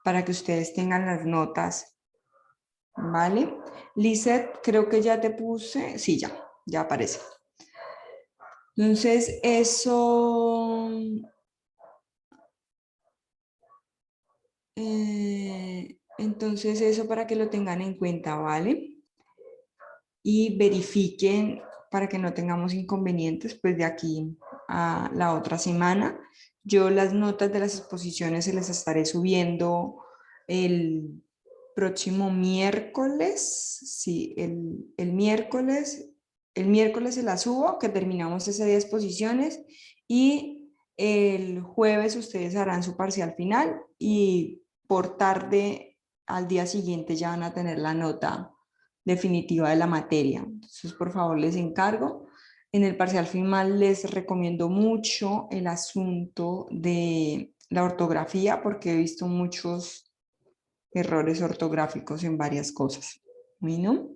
para que ustedes tengan las notas, ¿vale? Lizeth, creo que ya te puse, sí, ya aparece. Entonces, eso... entonces, eso para que lo tengan en cuenta, ¿vale? Y verifiquen para que no tengamos inconvenientes, pues de aquí a la otra semana. Yo las notas de las exposiciones se las estaré subiendo el próximo miércoles, sí, el miércoles se las subo, que terminamos ese día de exposiciones, y el jueves ustedes harán su parcial final y por tarde al día siguiente ya van a tener la nota definitiva de la materia. Entonces, por favor, les encargo. En el parcial final les recomiendo mucho el asunto de la ortografía porque he visto muchos errores ortográficos en varias cosas. Bueno,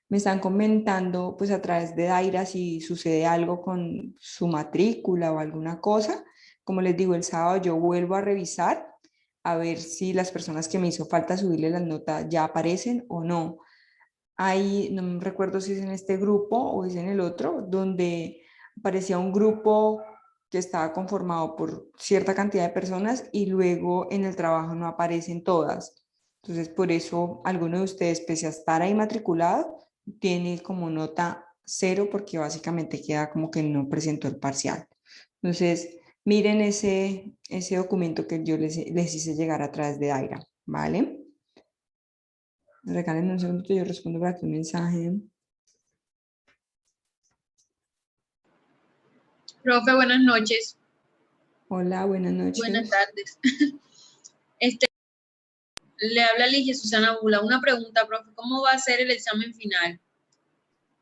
me están comentando pues a través de Daira si sucede algo con su matrícula o alguna cosa. Como les digo, el sábado yo vuelvo a revisar a ver si las personas que me hizo falta subirle las notas ya aparecen o no. Ahí, no me recuerdo si es en este grupo o es en el otro, donde aparecía un grupo que estaba conformado por cierta cantidad de personas y luego en el trabajo no aparecen todas. Entonces, por eso alguno de ustedes, pese a estar ahí matriculado, tiene como nota 0 porque básicamente queda como que no presentó el parcial. Entonces, miren ese documento que yo les hice llegar a través de Aira, ¿vale? Regálenme un segundo, yo respondo por aquí un mensaje. Profe, buenas noches. Hola, buenas noches. Buenas tardes. Le habla Ligia Susana Bula. Una pregunta, profe, ¿cómo va a ser el examen final?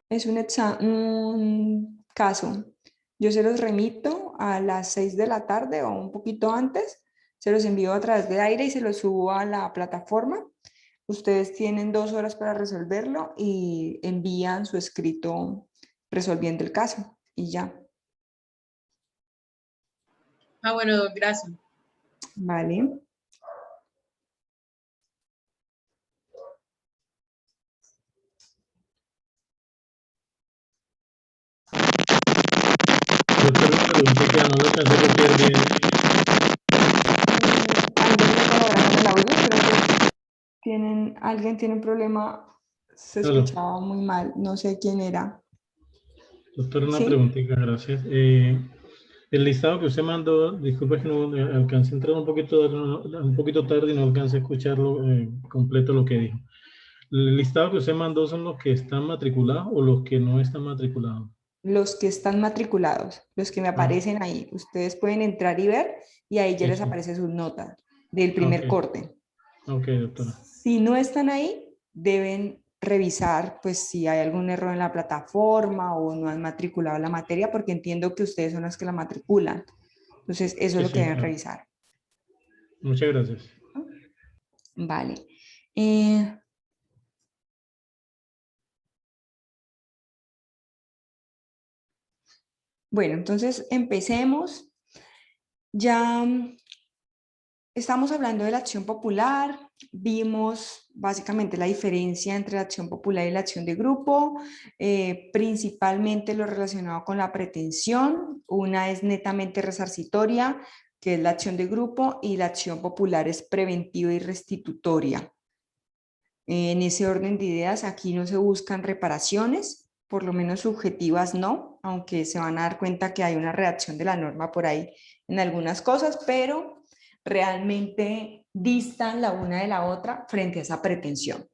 Es un caso. Yo se los remito a las 6 de la tarde o un poquito antes. Se los envío a través de Aire y se los subo a la plataforma. Ustedes tienen 2 horas para resolverlo y envían su escrito resolviendo el caso y ya. Ah, bueno, gracias. Vale. Alguien tiene un problema, se escuchaba muy mal, no sé quién era. Doctora, una ¿Sí? preguntita, gracias. El listado que usted mandó, disculpe que no alcancé a entrar un poquito tarde y no alcancé a escucharlo completo lo que dijo. ¿El listado que usted mandó son los que están matriculados o los que no están matriculados? Los que están matriculados, los que me aparecen ahí. Ustedes pueden entrar y ver y ahí ya les aparecen sus notas del primer corte. Ok, doctora. Si no están ahí, deben revisar pues si hay algún error en la plataforma o no han matriculado la materia, porque entiendo que ustedes son los que la matriculan. Entonces, eso es lo que deben revisar. Muchas gracias. Vale. Bueno, entonces empecemos. Ya estamos hablando de la acción popular, vimos básicamente la diferencia entre la acción popular y la acción de grupo, principalmente lo relacionado con la pretensión. Una es netamente resarcitoria, que es la acción de grupo, y la acción popular es preventiva y restitutoria. En ese orden de ideas, aquí no se buscan reparaciones, por lo menos subjetivas no, aunque se van a dar cuenta que hay una reacción de la norma por ahí en algunas cosas, pero realmente distan la una de la otra frente a esa pretensión.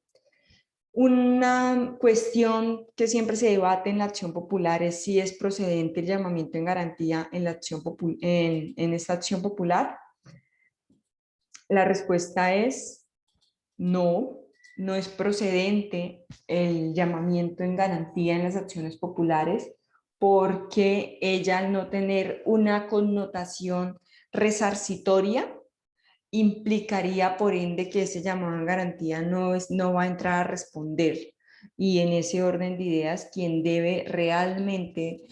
Una cuestión que siempre se debate en la acción popular es si es procedente el llamamiento en garantía en esta acción popular. La respuesta es no. No es procedente el llamamiento en garantía en las acciones populares porque ella, al no tener una connotación resarcitoria, implicaría por ende que ese llamado en garantía no va a entrar a responder. Y en ese orden de ideas, quien debe realmente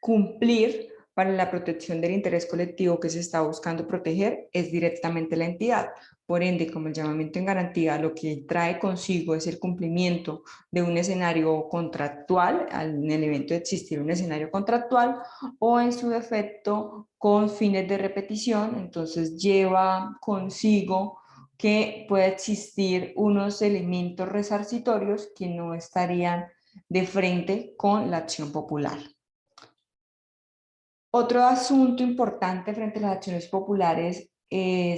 cumplir para la protección del interés colectivo que se está buscando proteger es directamente la entidad. Por ende, como el llamamiento en garantía lo que trae consigo es el cumplimiento de un escenario contractual, en el evento de existir un escenario contractual, o en su defecto con fines de repetición, entonces lleva consigo que pueda existir unos elementos resarcitorios que no estarían de frente con la acción popular. Otro asunto importante frente a las acciones populares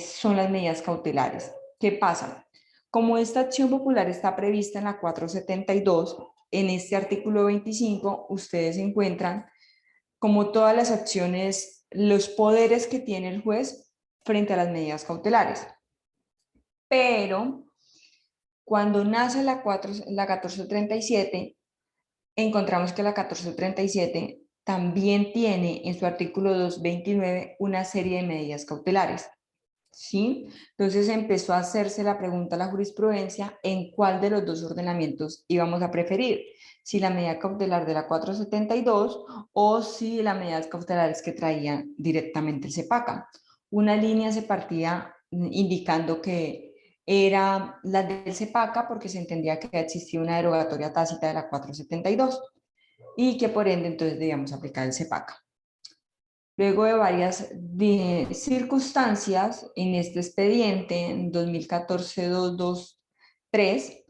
son las medidas cautelares. ¿Qué pasa? Como esta acción popular está prevista en la 472, en este artículo 25 ustedes encuentran como todas las acciones, los poderes que tiene el juez frente a las medidas cautelares. Pero cuando nace la 1437, encontramos que la 1437 también tiene en su artículo 229 una serie de medidas cautelares. ¿Sí? Entonces empezó a hacerse la pregunta a la jurisprudencia en cuál de los dos ordenamientos íbamos a preferir, si la medida cautelar de la 472 o si las medidas cautelares que traían directamente el CEPACA. Una línea se partía indicando que era la del CEPACA porque se entendía que existía una derogatoria tácita de la 472 y que por ende entonces debíamos aplicar el CEPACA. Luego de varias circunstancias en este expediente, en 2014-223,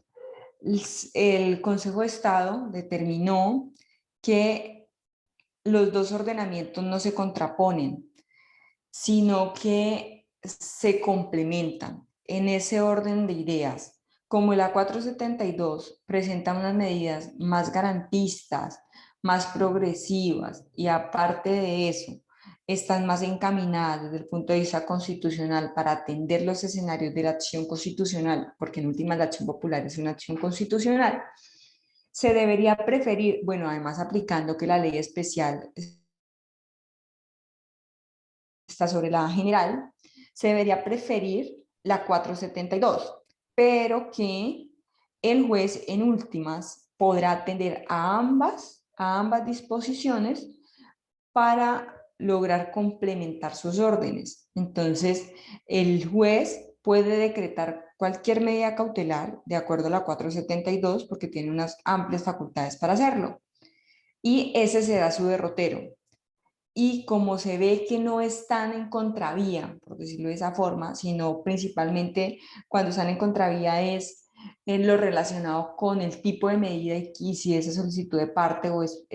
el Consejo de Estado determinó que los dos ordenamientos no se contraponen, sino que se complementan en ese orden de ideas. Como la 472 presenta unas medidas más garantistas, más progresivas y aparte de eso, están más encaminadas desde el punto de vista constitucional para atender los escenarios de la acción constitucional, porque en última la acción popular es una acción constitucional, se debería preferir, bueno, además aplicando que la ley especial está sobre la general, se debería preferir la 472, pero que el juez en últimas podrá atender a ambas disposiciones para lograr complementar sus órdenes. Entonces, el juez puede decretar cualquier medida cautelar de acuerdo a la 472 porque tiene unas amplias facultades para hacerlo. Y ese será su derrotero. Y como se ve que no están en contravía, por decirlo de esa forma, sino principalmente cuando están en contravía es en lo relacionado con el tipo de medida y si es solicitud de parte o es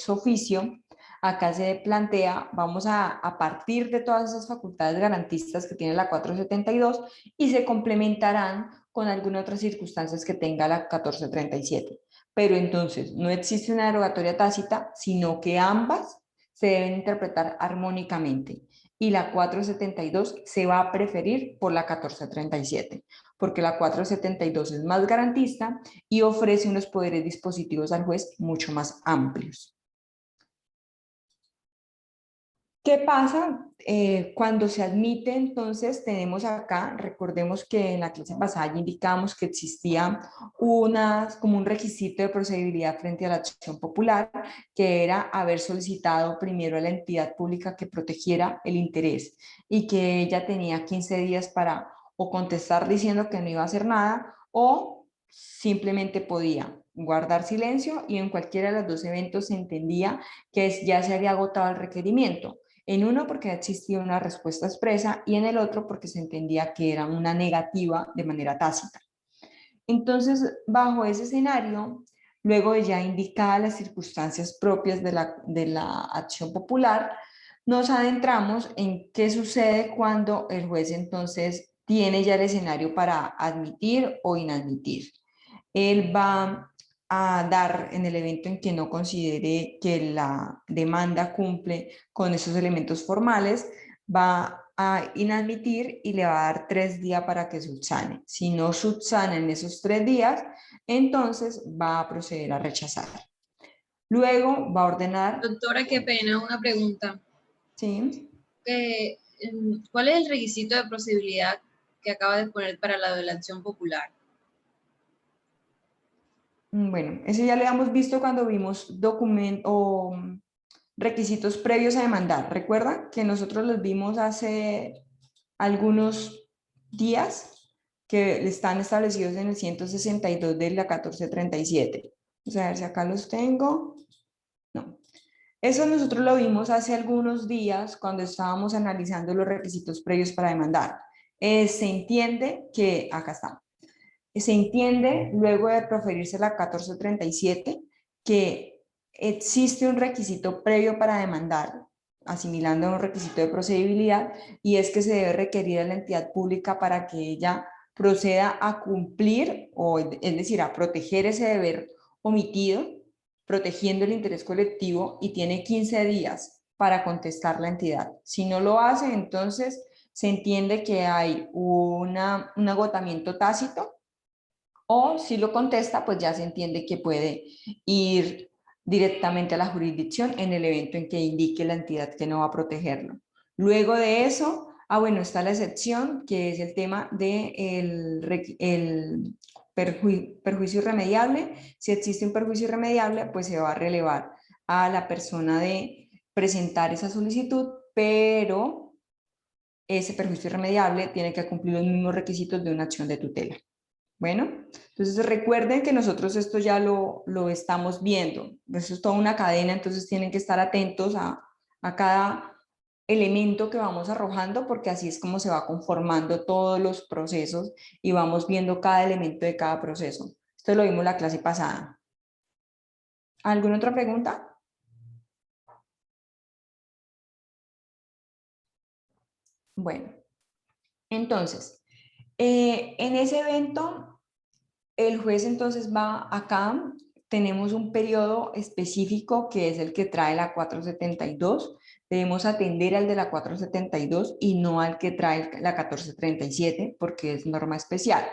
oficio, acá se plantea, vamos a partir de todas esas facultades garantistas que tiene la 472 y se complementarán con algunas otras circunstancias que tenga la 1437. Pero entonces no existe una derogatoria tácita, sino que ambas se deben interpretar armónicamente y la 472 se va a preferir por la 1437, porque la 472 es más garantista y ofrece unos poderes dispositivos al juez mucho más amplios. ¿Qué pasa cuando se admite? Entonces tenemos acá, recordemos que en la clase pasada ya indicamos que existía como un requisito de procedibilidad frente a la acción popular, que era haber solicitado primero a la entidad pública que protegiera el interés y que ella tenía 15 días para o contestar diciendo que no iba a hacer nada o simplemente podía guardar silencio y en cualquiera de los dos eventos se entendía que ya se había agotado el requerimiento. En uno porque existía una respuesta expresa y en el otro porque se entendía que era una negativa de manera tácita. Entonces, bajo ese escenario, luego de ya indicadas las circunstancias propias de la acción popular, nos adentramos en qué sucede cuando el juez entonces tiene ya el escenario para admitir o inadmitir. Él va a dar en el evento en que no considere que la demanda cumple con esos elementos formales, va a inadmitir y le va a dar 3 días para que subsane. Si no subsana en esos 3 días, entonces va a proceder a rechazar. Luego va a ordenar... Doctora, qué pena, una pregunta. Sí. ¿Cuál es el requisito de procedibilidad que acaba de poner para la de la acción popular? Bueno, ese ya lo habíamos visto cuando vimos documento requisitos previos a demandar. Recuerda que nosotros los vimos hace algunos días que están establecidos en el 162 de la 1437. Vamos a ver si acá los tengo. No. Eso nosotros lo vimos hace algunos días cuando estábamos analizando los requisitos previos para demandar. Se entiende que, acá está, se entiende luego de proferirse la 1437 que existe un requisito previo para demandar, asimilando a un requisito de procedibilidad, y es que se debe requerir a la entidad pública para que ella proceda a cumplir, o es decir, a proteger ese deber omitido, protegiendo el interés colectivo, y tiene 15 días para contestar la entidad. Si no lo hace, entonces se entiende que hay un agotamiento tácito, o si lo contesta, pues ya se entiende que puede ir directamente a la jurisdicción en el evento en que indique la entidad que no va a protegerlo. Luego de eso, bueno, está la excepción, que es el tema del perjuicio irremediable. Si existe un perjuicio irremediable, pues se va a relevar a la persona de presentar esa solicitud, pero ese perjuicio irremediable tiene que cumplir los mismos requisitos de una acción de tutela. Bueno, entonces recuerden que nosotros esto ya lo estamos viendo. Eso es toda una cadena, entonces tienen que estar atentos a cada elemento que vamos arrojando, porque así es como se va conformando todos los procesos y vamos viendo cada elemento de cada proceso. Esto lo vimos la clase pasada. ¿Alguna otra pregunta? Bueno, entonces, en ese evento, el juez entonces va acá, tenemos un periodo específico que es el que trae la 472, debemos atender al de la 472 y no al que trae la 1437 porque es norma especial,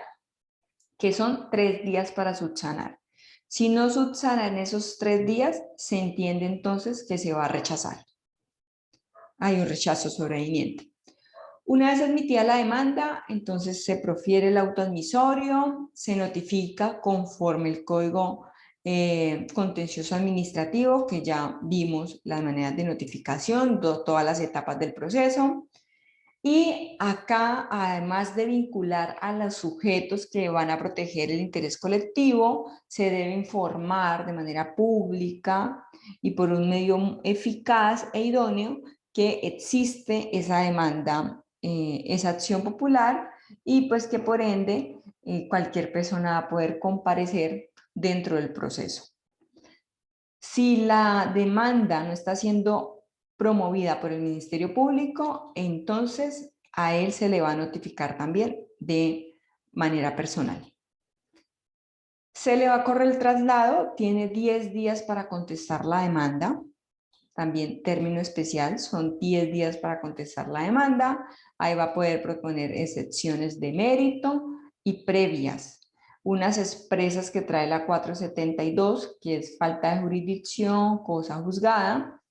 que son 3 días para subsanar. Si no subsana en esos 3 días, se entiende entonces que se va a rechazar. Hay un rechazo sobreviviente. Una vez admitida la demanda, entonces se profiere el auto admisorio, se notifica conforme el Código Contencioso Administrativo, que ya vimos las maneras de notificación, todas las etapas del proceso. Y acá, además de vincular a los sujetos que van a proteger el interés colectivo, se debe informar de manera pública y por un medio eficaz e idóneo que existe esa demanda, esa acción popular, y pues que por ende cualquier persona va a poder comparecer dentro del proceso. Si la demanda no está siendo promovida por el Ministerio Público, entonces a él se le va a notificar también de manera personal. Se le va a correr el traslado, tiene 10 días para contestar la demanda. También término especial, son 10 días para contestar la demanda. Ahí va a poder proponer excepciones de mérito y previas. Unas expresas que trae la 472, que es falta de jurisdicción, cosa juzgada.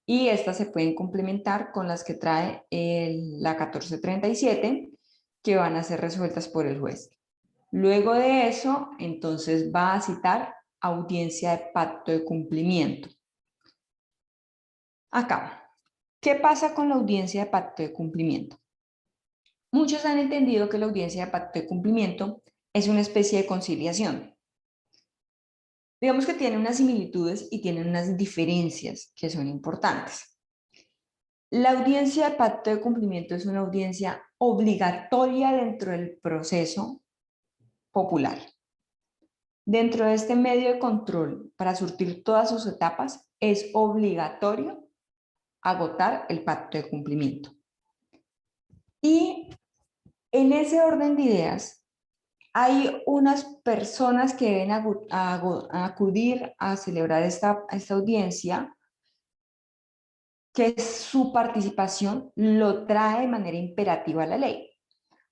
Y estas se pueden complementar con las que trae la 1437, que van a ser resueltas por el juez. Luego de eso, entonces va a citar audiencia de pacto de cumplimiento. Acá, ¿qué pasa con la audiencia de pacto de cumplimiento? Muchos han entendido que la audiencia de pacto de cumplimiento es una especie de conciliación. Digamos que tiene unas similitudes y tiene unas diferencias que son importantes. La audiencia de pacto de cumplimiento es una audiencia obligatoria dentro del proceso popular. Dentro de este medio de control, para surtir todas sus etapas, es obligatorio agotar el pacto de cumplimiento. Y en ese orden de ideas, hay unas personas que deben acudir a celebrar esta audiencia, que su participación lo trae de manera imperativa a la ley,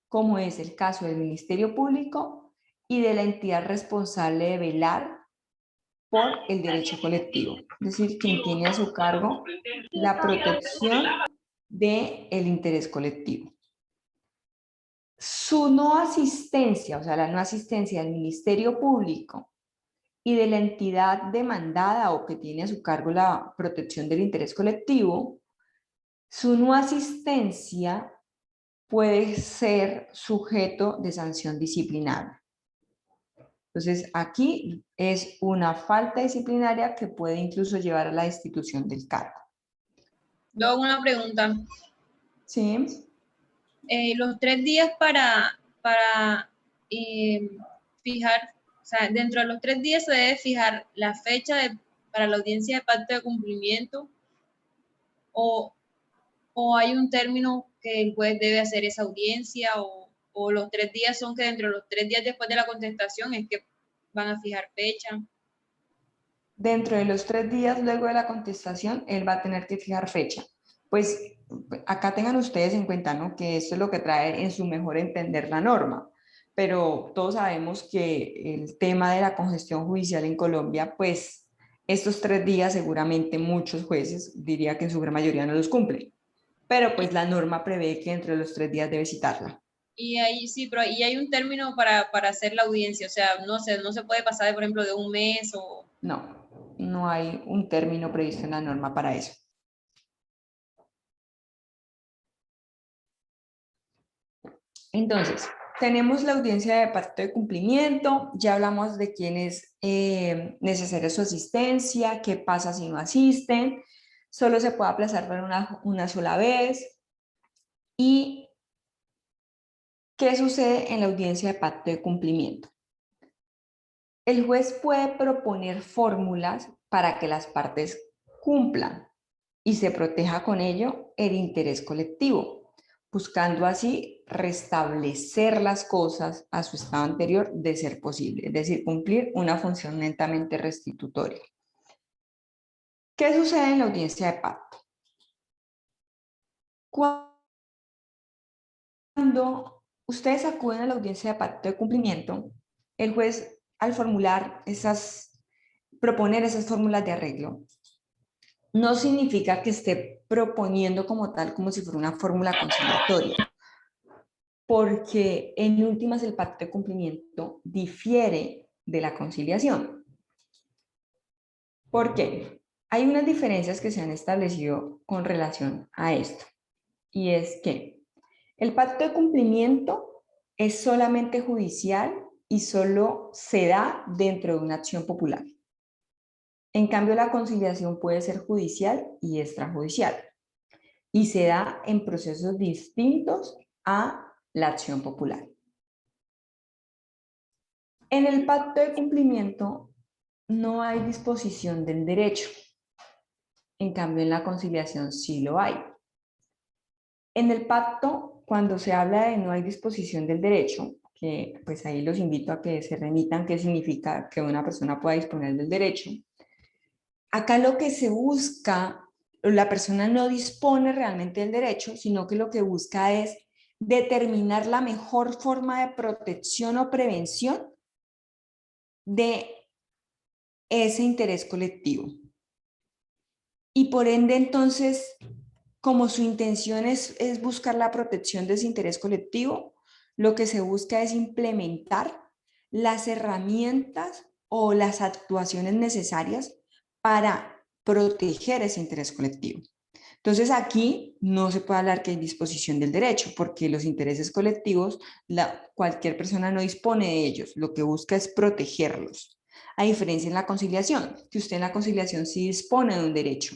como es el caso del Ministerio Público y de la entidad responsable de velar por el derecho colectivo, es decir, quien tiene a su cargo la protección del interés colectivo. Su no asistencia, o sea, la no asistencia del Ministerio Público y de la entidad demandada o que tiene a su cargo la protección del interés colectivo, su no asistencia puede ser sujeto de sanción disciplinaria. Entonces, aquí es una falta disciplinaria que puede incluso llevar a la destitución del cargo. Yo hago una pregunta. ¿Sí? Los 3 días para fijar, o sea, dentro de los 3 días se debe fijar la fecha para la audiencia de pacto de cumplimiento, o hay un término que el juez debe hacer esa audiencia, o los 3 días son que dentro de los 3 días después de la contestación es que van a fijar fecha. Dentro de los 3 días luego de la contestación, él va a tener que fijar fecha. Pues acá tengan ustedes en cuenta, ¿no?, que esto es lo que trae en su mejor entender la norma, pero todos sabemos que el tema de la congestión judicial en Colombia, pues estos 3 días seguramente muchos jueces, diría que en su gran mayoría, no los cumplen, pero pues la norma prevé que entre los 3 días debe citarla. Y ahí sí, pero y hay un término para hacer la audiencia, o sea, no se puede pasar, por ejemplo, de un mes o... No, no hay un término previsto en la norma para eso. Entonces, tenemos la audiencia de pacto de cumplimiento, ya hablamos de quién es necesaria su asistencia, qué pasa si no asisten, solo se puede aplazar para una sola vez, y qué sucede en la audiencia de pacto de cumplimiento. El juez puede proponer fórmulas para que las partes cumplan y se proteja con ello el interés colectivo, buscando así restablecer las cosas a su estado anterior de ser posible, es decir, cumplir una función netamente restitutoria. ¿Qué sucede en la audiencia de pacto? Cuando ustedes acuden a la audiencia de pacto de cumplimiento, el juez, al proponer esas fórmulas de arreglo, no significa que esté proponiendo como tal, como si fuera una fórmula conciliatoria, porque en últimas el pacto de cumplimiento difiere de la conciliación. ¿Por qué? Hay unas diferencias que se han establecido con relación a esto, y es que el pacto de cumplimiento es solamente judicial y solo se da dentro de una acción popular. En cambio, la conciliación puede ser judicial y extrajudicial, y se da en procesos distintos a la acción popular. En el pacto de cumplimiento no hay disposición del derecho. En cambio, en la conciliación sí lo hay. En el pacto, cuando se habla de no hay disposición del derecho, que pues ahí los invito a que se remitan qué significa que una persona pueda disponer del derecho. Acá lo que se busca, la persona no dispone realmente del derecho, sino que lo que busca es determinar la mejor forma de protección o prevención de ese interés colectivo. Y por ende, entonces, como su intención es buscar la protección de ese interés colectivo, lo que se busca es implementar las herramientas o las actuaciones necesarias para proteger ese interés colectivo. Entonces aquí no se puede hablar que hay disposición del derecho, porque los intereses colectivos, cualquier persona no dispone de ellos, lo que busca es protegerlos. A diferencia en la conciliación, que usted en la conciliación sí dispone de un derecho,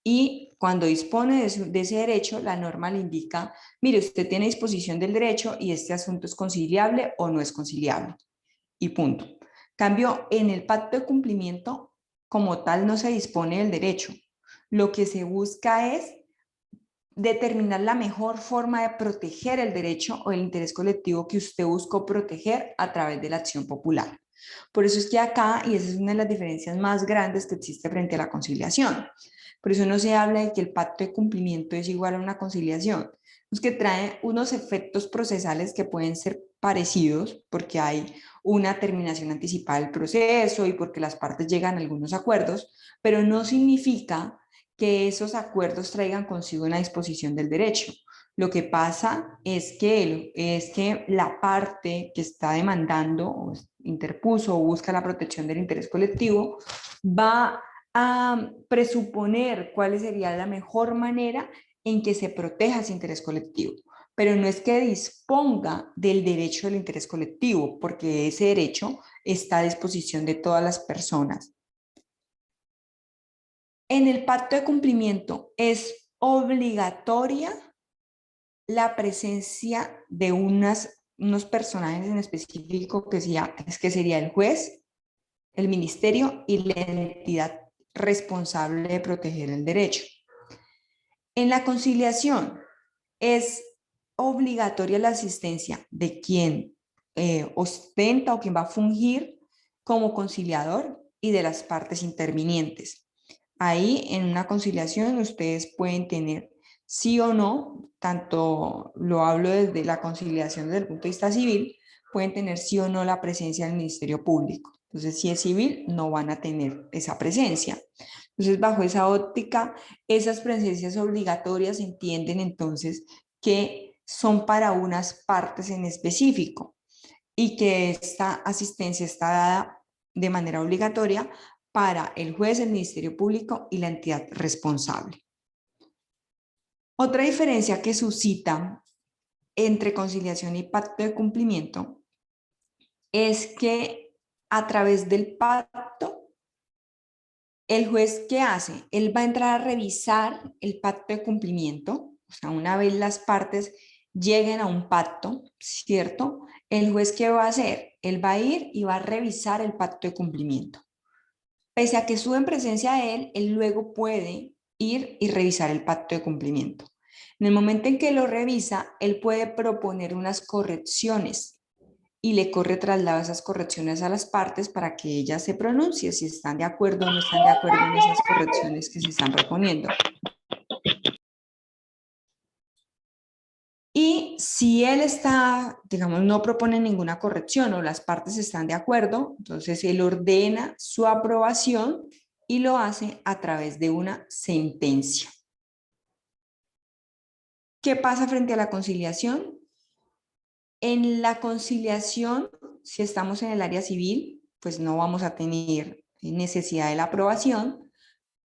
y cuando dispone de ese derecho, la norma le indica, mire, usted tiene disposición del derecho y este asunto es conciliable o no es conciliable, y punto. Cambio, en el pacto de cumplimiento, como tal, no se dispone del derecho. Lo que se busca es determinar la mejor forma de proteger el derecho o el interés colectivo que usted buscó proteger a través de la acción popular. Por eso es que acá, y esa es una de las diferencias más grandes que existe frente a la conciliación, por eso no se habla de que el pacto de cumplimiento es igual a una conciliación, es que trae unos efectos procesales que pueden ser parecidos porque hay una terminación anticipada del proceso y porque las partes llegan a algunos acuerdos, pero no significa que esos acuerdos traigan consigo una disposición del derecho. Lo que pasa es que la parte que está demandando, o interpuso o busca la protección del interés colectivo, va a presuponer cuál sería la mejor manera en que se proteja ese interés colectivo. Pero no es que disponga del derecho del interés colectivo, porque ese derecho está a disposición de todas las personas. En el pacto de cumplimiento es obligatoria la presencia de unos personajes en específico que sería el juez, el ministerio y la entidad responsable de proteger el derecho. En la conciliación es obligatoria la asistencia de quien ostenta o quien va a fungir como conciliador y de las partes intervinientes. Ahí en una conciliación ustedes pueden tener sí o no, tanto lo hablo desde la conciliación desde el punto de vista civil, pueden tener sí o no la presencia del Ministerio Público. Entonces, si es civil, no van a tener esa presencia. Entonces, bajo esa óptica, esas presencias obligatorias entienden entonces que son para unas partes en específico y que esta asistencia está dada de manera obligatoria para el juez, el Ministerio Público y la entidad responsable. Otra diferencia que suscita entre conciliación y pacto de cumplimiento es que a través del pacto, el juez, ¿qué hace? Él va a entrar a revisar el pacto de cumplimiento, o sea, una vez las partes lleguen a un pacto, ¿cierto? El juez, ¿qué va a hacer? Él va a ir y va a revisar el pacto de cumplimiento. Pese a que estuvo en presencia de él luego puede ir y revisar el pacto de cumplimiento. En el momento en que lo revisa, él puede proponer unas correcciones y le corre traslado esas correcciones a las partes para que ellas se pronuncien si están de acuerdo o no están de acuerdo en esas correcciones que se están proponiendo. Y si él está, digamos, no propone ninguna corrección o las partes están de acuerdo, entonces él ordena su aprobación y lo hace a través de una sentencia. ¿Qué pasa frente a la conciliación? En la conciliación, si estamos en el área civil, pues no vamos a tener necesidad de la aprobación,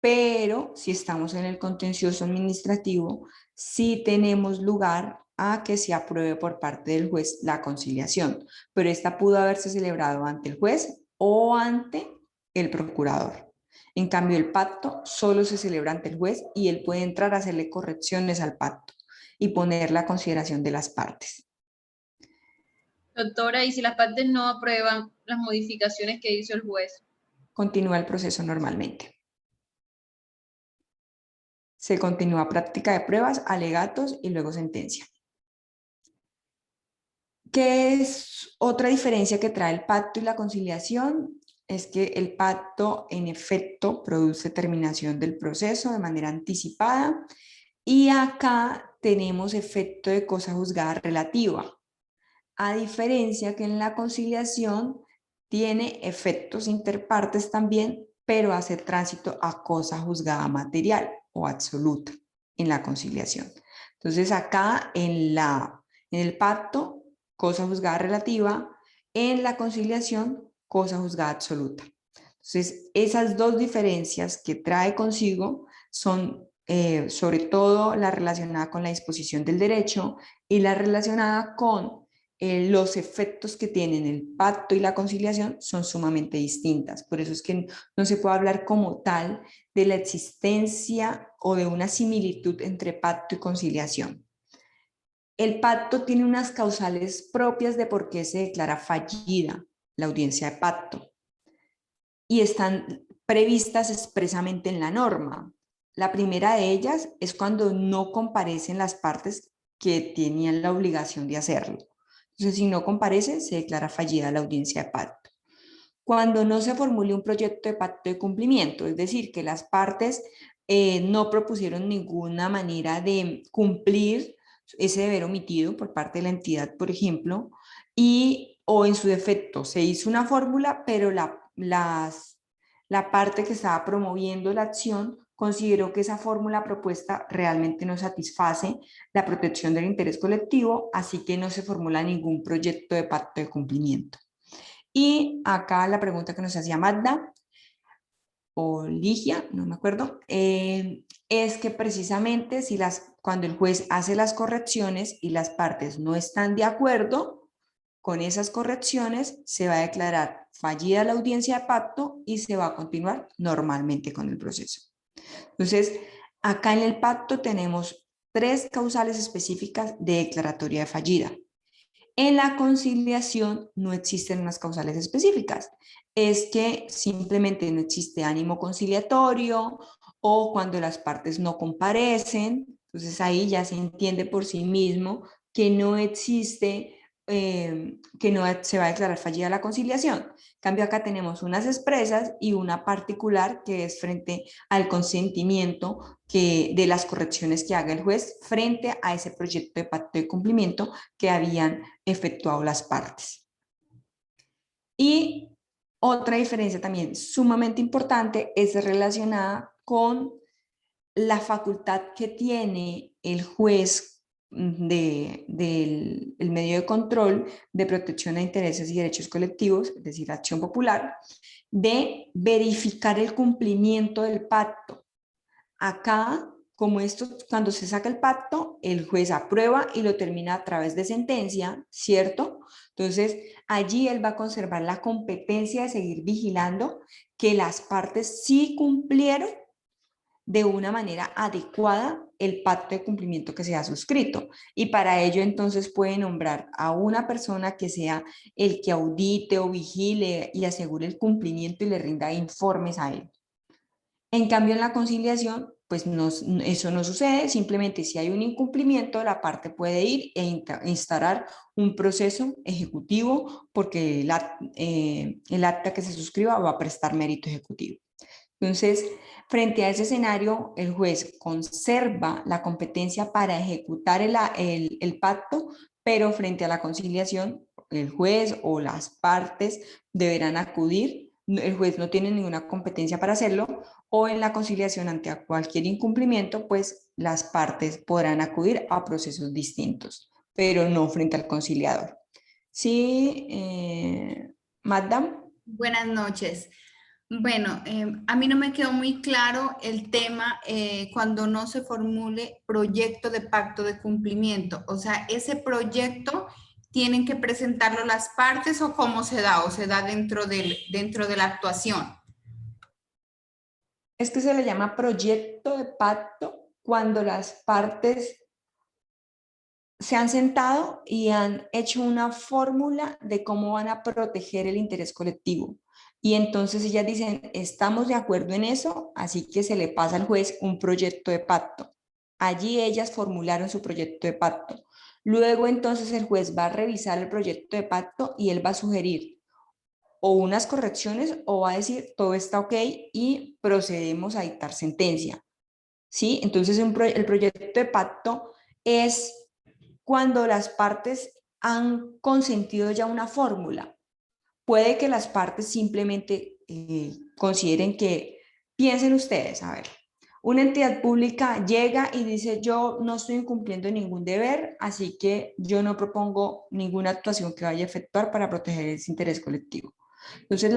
pero si estamos en el contencioso administrativo, sí tenemos lugar a que se apruebe por parte del juez la conciliación, pero esta pudo haberse celebrado ante el juez o ante el procurador. En cambio, el pacto solo se celebra ante el juez y él puede entrar a hacerle correcciones al pacto y poner la consideración de las partes. Doctora, ¿y si las partes no aprueban las modificaciones que hizo el juez? Continúa el proceso normalmente. Se continúa práctica de pruebas, alegatos y luego sentencia. ¿Qué es otra diferencia que trae el pacto y la conciliación? Es que el pacto en efecto produce terminación del proceso de manera anticipada y acá tenemos efecto de cosa juzgada relativa, a diferencia que en la conciliación tiene efectos interpartes también, pero hace tránsito a cosa juzgada material o absoluta en la conciliación. Entonces acá en el pacto, cosa juzgada relativa, en la conciliación, cosa juzgada absoluta. Entonces esas dos diferencias que trae consigo son sobre todo la relacionada con la disposición del derecho y la relacionada con los efectos que tienen el pacto y la conciliación son sumamente distintas. Por eso es que no se puede hablar como tal de la existencia o de una similitud entre pacto y conciliación. El pacto tiene unas causales propias de por qué se declara fallida la audiencia de pacto y están previstas expresamente en la norma. La primera de ellas es cuando no comparecen las partes que tenían la obligación de hacerlo. Entonces, si no comparece, se declara fallida la audiencia de pacto. Cuando no se formule un proyecto de pacto de cumplimiento, es decir, que las partes no propusieron ninguna manera de cumplir ese deber omitido por parte de la entidad, por ejemplo, o en su defecto se hizo una fórmula, pero la parte que estaba promoviendo la acción consideró que esa fórmula propuesta realmente no satisface la protección del interés colectivo, así que no se formula ningún proyecto de pacto de cumplimiento. Y acá la pregunta que nos hacía Magda, o Ligia, no me acuerdo, es que precisamente si cuando el juez hace las correcciones y las partes no están de acuerdo con esas correcciones, se va a declarar fallida la audiencia de pacto y se va a continuar normalmente con el proceso. Entonces, acá en el pacto tenemos 3 causales específicas de declaratoria de fallida. En la conciliación no existen unas causales específicas. Es que simplemente no existe ánimo conciliatorio o cuando las partes no comparecen. Entonces ahí ya se entiende por sí mismo que no existe, que no se va a declarar fallida la conciliación. En cambio acá tenemos unas expresas y una particular que es frente al consentimiento de las correcciones que haga el juez frente a ese proyecto de pacto de cumplimiento que habían efectuado las partes. Y otra diferencia también sumamente importante es relacionada con la facultad que tiene el juez del medio de control de protección de intereses y derechos colectivos, es decir, acción popular, de verificar el cumplimiento del pacto. Acá, como esto, cuando se saca el pacto, el juez aprueba y lo termina a través de sentencia, ¿cierto? Entonces, allí él va a conservar la competencia de seguir vigilando que las partes sí cumplieron de una manera adecuada el pacto de cumplimiento que se ha suscrito. Y para ello entonces puede nombrar a una persona que sea el que audite o vigile y asegure el cumplimiento y le rinda informes a él. En cambio, en la conciliación, pues eso no sucede, simplemente si hay un incumplimiento, la parte puede ir e instaurar un proceso ejecutivo porque el acta que se suscriba va a prestar mérito ejecutivo. Entonces, frente a ese escenario, el juez conserva la competencia para ejecutar el pacto, pero frente a la conciliación, el juez o las partes deberán acudir. El juez no tiene ninguna competencia para hacerlo, o en la conciliación ante cualquier incumplimiento, pues las partes podrán acudir a procesos distintos, pero no frente al conciliador. Sí, Magda. Buenas noches. Bueno, a mí no me quedó muy claro el tema cuando no se formule proyecto de pacto de cumplimiento. O sea, ese proyecto tienen que presentarlo las partes o cómo se da, o se da dentro de la actuación. Es que se le llama proyecto de pacto cuando las partes se han sentado y han hecho una fórmula de cómo van a proteger el interés colectivo. Y entonces ellas dicen, estamos de acuerdo en eso, así que se le pasa al juez un proyecto de pacto. Allí ellas formularon su proyecto de pacto. Luego entonces el juez va a revisar el proyecto de pacto y él va a sugerir o unas correcciones o va a decir todo está ok y procedemos a dictar sentencia. ¿Sí? Entonces el proyecto de pacto es cuando las partes han consentido ya una fórmula. Puede que las partes simplemente consideren que, piensen ustedes, a ver, una entidad pública llega y dice yo no estoy incumpliendo ningún deber, así que yo no propongo ninguna actuación que vaya a efectuar para proteger ese interés colectivo. Entonces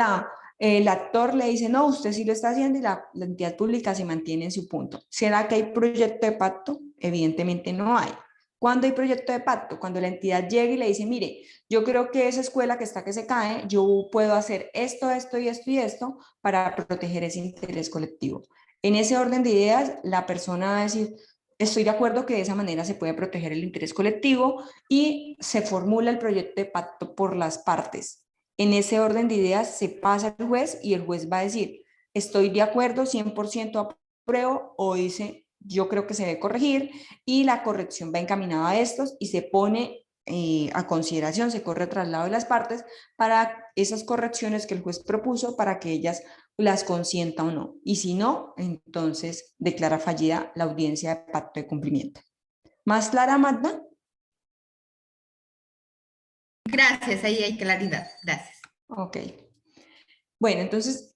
el actor le dice, no, usted sí lo está haciendo y la entidad pública se mantiene en su punto. ¿Será que hay proyecto de pacto? Evidentemente no hay. ¿Cuándo hay proyecto de pacto? Cuando la entidad llega y le dice, mire, yo creo que esa escuela que está que se cae, yo puedo hacer esto, esto y esto y esto para proteger ese interés colectivo. En ese orden de ideas, la persona va a decir, estoy de acuerdo que de esa manera se puede proteger el interés colectivo y se formula el proyecto de pacto por las partes. En ese orden de ideas se pasa al juez y el juez va a decir, estoy de acuerdo, 100% apruebo, o dice, yo creo que se debe corregir, y la corrección va encaminada a estos y se pone a consideración, se corre traslado de las partes para esas correcciones que el juez propuso para que ellas las consienta o no. Y si no, entonces declara fallida la audiencia de pacto de cumplimiento. ¿Más clara, Magda? Gracias, ahí hay claridad. Gracias. Ok. Bueno, entonces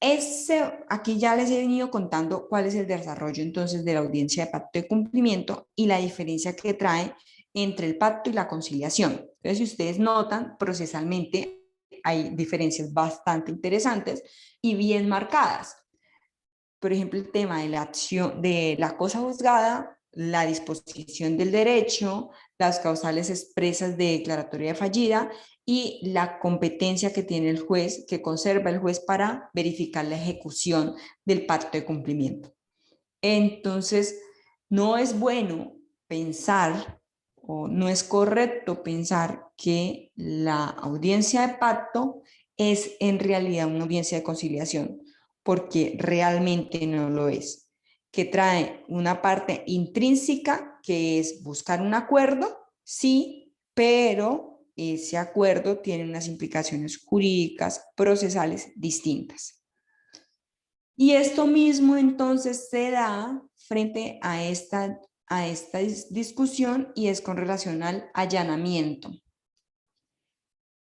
aquí ya les he venido contando cuál es el desarrollo entonces de la audiencia de pacto de cumplimiento y la diferencia que trae entre el pacto y la conciliación. Entonces, si ustedes notan, procesalmente hay diferencias bastante interesantes y bien marcadas. Por ejemplo, el tema de la acción de la cosa juzgada, la disposición del derecho, las causales expresas de declaratoria de fallida y la competencia que tiene el juez, que conserva el juez para verificar la ejecución del pacto de cumplimiento. Entonces, no es bueno pensar o no es correcto pensar que la audiencia de pacto es en realidad una audiencia de conciliación, porque realmente no lo es, que trae una parte intrínseca que es buscar un acuerdo, sí, pero ese acuerdo tiene unas implicaciones jurídicas, procesales distintas. Y esto mismo entonces se da frente a esta discusión y es con relación al allanamiento.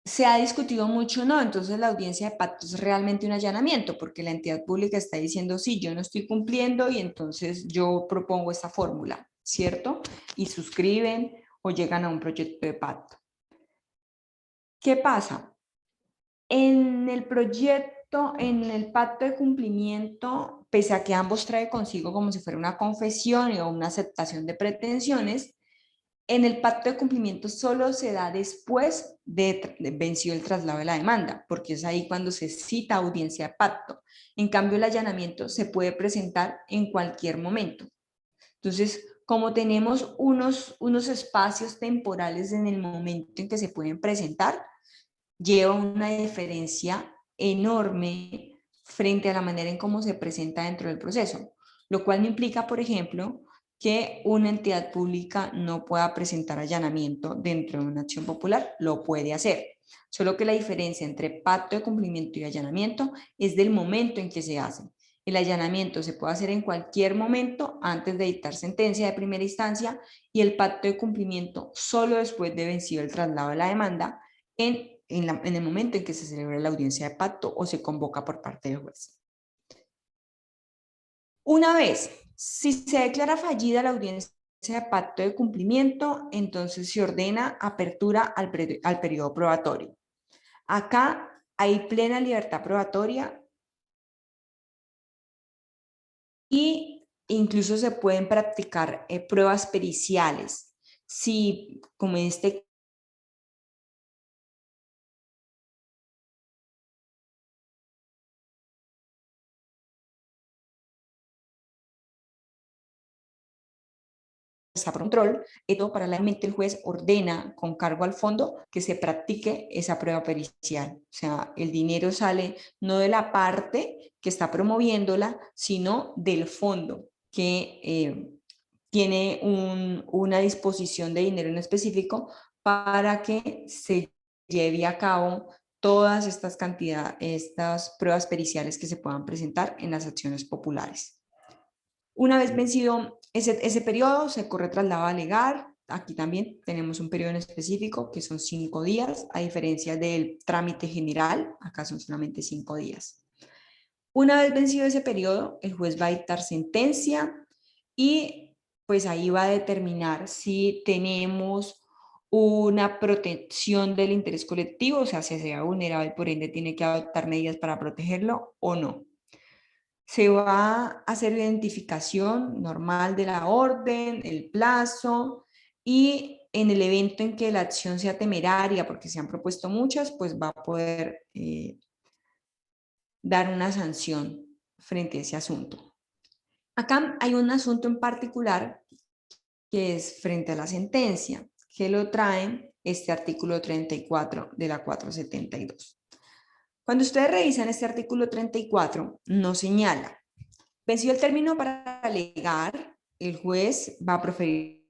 Se ha discutido mucho, ¿no? Entonces la audiencia de pacto es realmente un allanamiento porque la entidad pública está diciendo, sí, yo no estoy cumpliendo y entonces yo propongo esta fórmula, ¿cierto? Y suscriben o llegan a un proyecto de pacto. ¿Qué pasa? En el proyecto, en el pacto de cumplimiento, pese a que ambos trae consigo como si fuera una confesión o una aceptación de pretensiones, en el pacto de cumplimiento solo se da después de vencido el traslado de la demanda, porque es ahí cuando se cita audiencia de pacto. En cambio, el allanamiento se puede presentar en cualquier momento. Entonces, como tenemos unos espacios temporales en el momento en que se pueden presentar, lleva una diferencia enorme frente a la manera en cómo se presenta dentro del proceso, lo cual no implica, por ejemplo, que una entidad pública no pueda presentar allanamiento dentro de una acción popular, lo puede hacer. Solo que la diferencia entre pacto de cumplimiento y allanamiento es del momento en que se hace. El allanamiento se puede hacer en cualquier momento antes de dictar sentencia de primera instancia y el pacto de cumplimiento solo después de vencido el traslado de la demanda en el momento en que se celebra la audiencia de pacto o se convoca por parte del juez. Una vez, si se declara fallida la audiencia de pacto de cumplimiento, entonces se ordena apertura al periodo probatorio. Acá hay plena libertad probatoria y incluso se pueden practicar pruebas periciales. Si, como en este está por control, esto paralelamente el juez ordena con cargo al fondo que se practique esa prueba pericial. O sea, el dinero sale no de la parte que está promoviéndola, sino del fondo que tiene una disposición de dinero en específico para que se lleve a cabo todas estas estas pruebas periciales que se puedan presentar en las acciones populares. Una vez vencido ese periodo, se corre traslado a alegar. Aquí también tenemos un periodo en específico que son 5 días, a diferencia del trámite general, acá son solamente 5 días. Una vez vencido ese periodo, el juez va a dictar sentencia y pues ahí va a determinar si tenemos una protección del interés colectivo, o sea, si se va vulnerable, por ende tiene que adoptar medidas para protegerlo o no. Se va a hacer identificación normal de la orden, el plazo y en el evento en que la acción sea temeraria, porque se han propuesto muchas, pues va a poder dar una sanción frente a ese asunto. Acá hay un asunto en particular que es frente a la sentencia, que lo trae este artículo 34 de la 472. Cuando ustedes revisan este artículo 34, no señala. Vencido el término para alegar, el juez va a proferir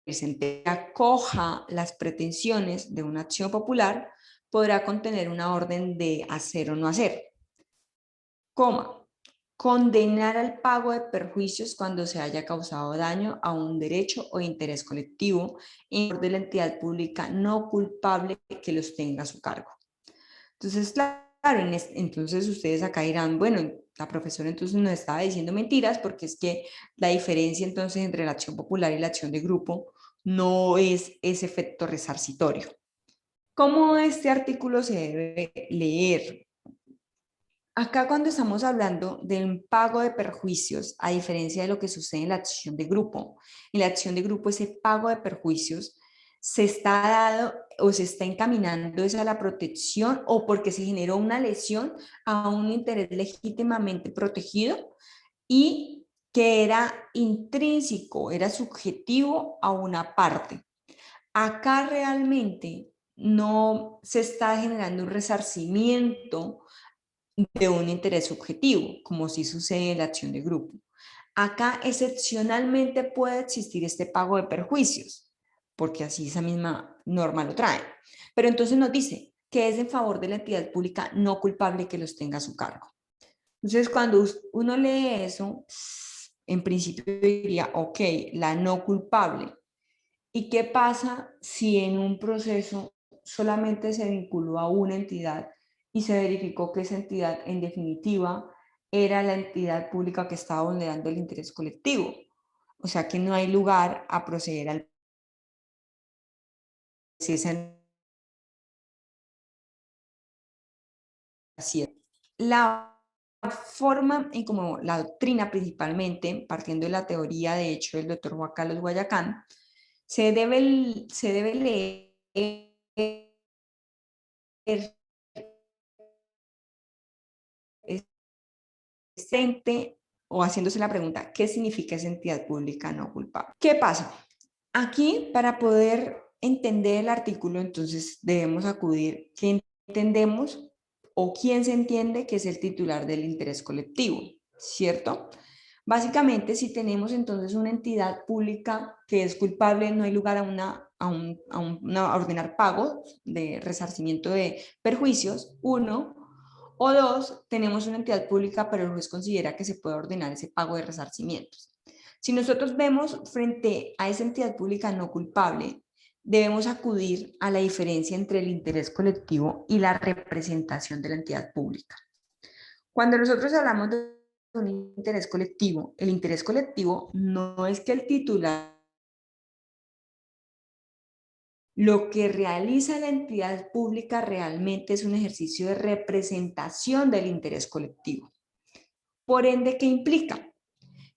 sentencia, acoja las pretensiones de una acción popular, podrá contener una orden de hacer o no hacer. Coma, condenar al pago de perjuicios cuando se haya causado daño a un derecho o interés colectivo en favor de la entidad pública no culpable que los tenga a su cargo. Entonces, entonces ustedes acá dirán, bueno, la profesora entonces nos estaba diciendo mentiras porque es que la diferencia entonces entre la acción popular y la acción de grupo no es ese efecto resarcitorio. ¿Cómo este artículo se debe leer? Acá cuando estamos hablando del pago de perjuicios, a diferencia de lo que sucede en la acción de grupo, en la acción de grupo ese pago de perjuicios se está dado o se está encaminando es a la protección o porque se generó una lesión a un interés legítimamente protegido y que era intrínseco, era subjetivo a una parte. Acá realmente no se está generando un resarcimiento de un interés subjetivo, como sí sucede en la acción de grupo. Acá excepcionalmente puede existir este pago de perjuicios, porque así esa misma norma lo trae. Pero entonces nos dice que es en favor de la entidad pública no culpable que los tenga a su cargo. Entonces, cuando uno lee eso, en principio diría, ok, la no culpable. ¿Y qué pasa si en un proceso solamente se vinculó a una entidad y se verificó que esa entidad, en definitiva, era la entidad pública que estaba vulnerando el interés colectivo? O sea que no hay lugar a proceder al... Si esa... La forma en como la doctrina principalmente, partiendo de la teoría de hecho del doctor Juan Carlos Guayacán, se debe leer o haciéndose la pregunta, ¿qué significa esa entidad pública no culpable? ¿Qué pasa? Aquí, para poder entender el artículo, entonces debemos acudir, ¿qué entendemos o quién se entiende que es el titular del interés colectivo? ¿Cierto? Básicamente, si tenemos entonces una entidad pública que es culpable, no hay lugar a ordenar pago de resarcimiento de perjuicios, uno, o dos, tenemos una entidad pública, pero el juez considera que se puede ordenar ese pago de resarcimientos. Si nosotros vemos frente a esa entidad pública no culpable, debemos acudir a la diferencia entre el interés colectivo y la representación de la entidad pública. Cuando nosotros hablamos de un interés colectivo, el interés colectivo no es que el titular... Lo que realiza la entidad pública realmente es un ejercicio de representación del interés colectivo. Por ende, ¿qué implica?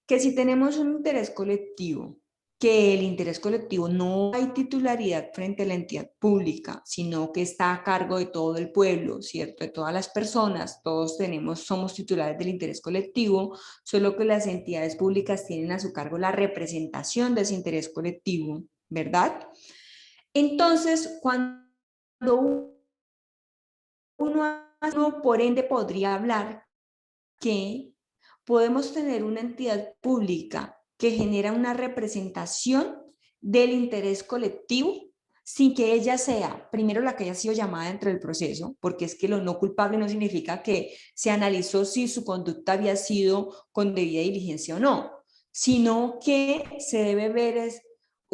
Que si tenemos un interés colectivo, que el interés colectivo no hay titularidad frente a la entidad pública, sino que está a cargo de todo el pueblo, ¿cierto? De todas las personas, todos somos titulares del interés colectivo, solo que las entidades públicas tienen a su cargo la representación de ese interés colectivo, ¿verdad? Entonces, cuando uno por ende podría hablar que podemos tener una entidad pública que genera una representación del interés colectivo sin que ella sea, primero, la que haya sido llamada dentro del proceso, porque es que lo no culpable no significa que se analizó si su conducta había sido con debida diligencia o no, sino que se debe ver es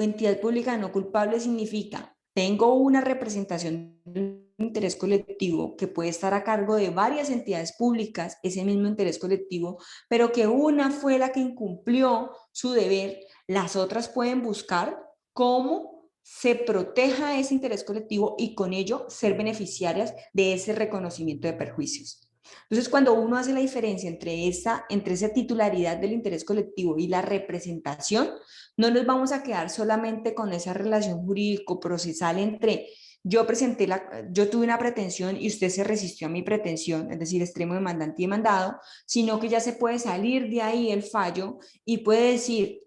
entidad pública no culpable significa tengo una representación del interés colectivo que puede estar a cargo de varias entidades públicas, ese mismo interés colectivo, pero que una fue la que incumplió su deber, las otras pueden buscar cómo se proteja ese interés colectivo y con ello ser beneficiarias de ese reconocimiento de perjuicios. Entonces, cuando uno hace la diferencia entre esa titularidad del interés colectivo y la representación, no nos vamos a quedar solamente con esa relación jurídico-procesal entre yo tuve una pretensión y usted se resistió a mi pretensión, es decir, extremo demandante y demandado, sino que ya se puede salir de ahí el fallo y puede decir,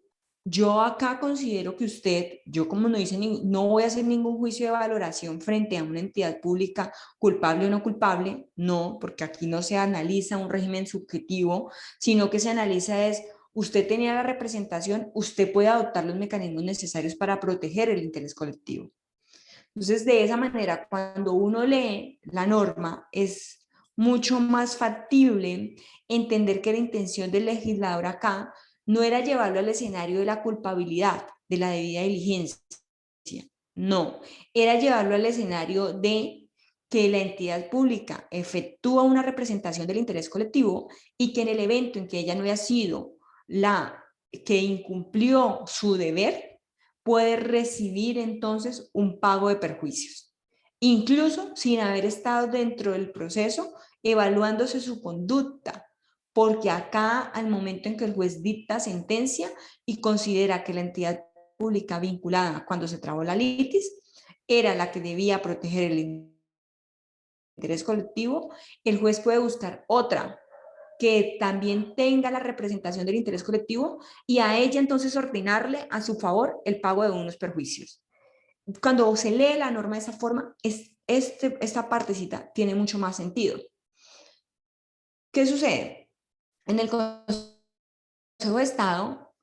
yo acá considero que usted, yo como no voy a hacer ningún juicio de valoración frente a una entidad pública culpable o no culpable, no, porque aquí no se analiza un régimen subjetivo, sino que se analiza es, usted tenía la representación, usted puede adoptar los mecanismos necesarios para proteger el interés colectivo. Entonces, de esa manera, cuando uno lee la norma, es mucho más factible entender que la intención del legislador acá no era llevarlo al escenario de la culpabilidad, de la debida diligencia, no, era llevarlo al escenario de que la entidad pública efectúa una representación del interés colectivo y que en el evento en que ella no haya sido la que incumplió su deber, puede recibir entonces un pago de perjuicios, incluso sin haber estado dentro del proceso evaluándose su conducta, porque acá al momento en que el juez dicta sentencia y considera que la entidad pública vinculada cuando se trabó la litis era la que debía proteger el interés colectivo, el juez puede buscar otra que también tenga la representación del interés colectivo y a ella entonces ordenarle a su favor el pago de unos perjuicios. Cuando se lee la norma de esa forma, esta partecita tiene mucho más sentido. ¿Qué sucede? En el Consejo de Estado,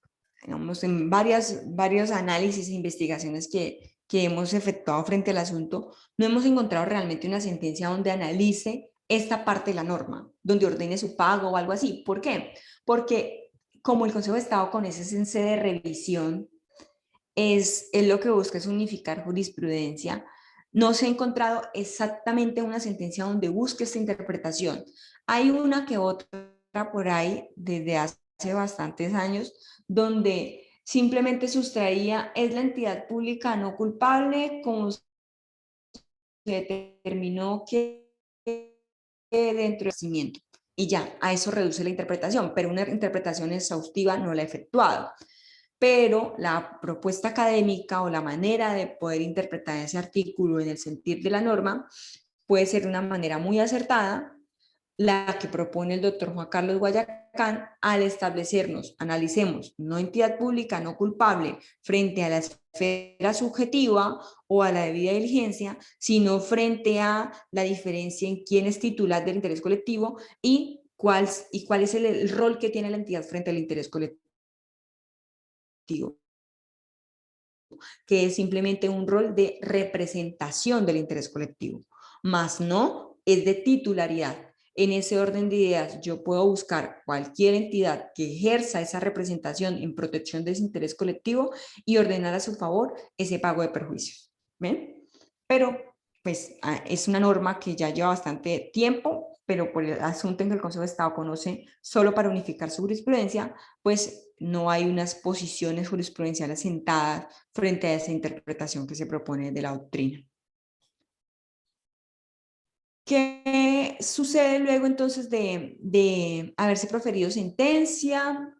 digamos, en varios análisis e investigaciones que hemos efectuado frente al asunto, no hemos encontrado realmente una sentencia donde analice esta parte de la norma, donde ordene su pago o algo así. ¿Por qué? Porque como el Consejo de Estado con ese sense de revisión es lo que busca es unificar jurisprudencia, no se ha encontrado exactamente una sentencia donde busque esta interpretación. Hay una que otra por ahí desde hace bastantes años donde simplemente sustraía es la entidad pública no culpable como se determinó que dentro del procedimiento y ya, a eso reduce la interpretación, pero una interpretación exhaustiva no la ha efectuado. Pero la propuesta académica o la manera de poder interpretar ese artículo en el sentido de la norma puede ser una manera muy acertada, la que propone el doctor Juan Carlos Guayacán al establecernos, analicemos, no entidad pública no culpable frente a la esfera subjetiva o a la debida diligencia, sino frente a la diferencia en quién es titular del interés colectivo y cuál es el rol que tiene la entidad frente al interés colectivo, que es simplemente un rol de representación del interés colectivo, más no es de titularidad. En ese orden de ideas, yo puedo buscar cualquier entidad que ejerza esa representación en protección de ese interés colectivo y ordenar a su favor ese pago de perjuicios. ¿Ven? Pero, pues, es una norma que ya lleva bastante tiempo, pero por el asunto en que el Consejo de Estado conoce solo para unificar su jurisprudencia, pues no hay unas posiciones jurisprudenciales sentadas frente a esa interpretación que se propone de la doctrina. ¿Qué sucede luego entonces de haberse proferido sentencia?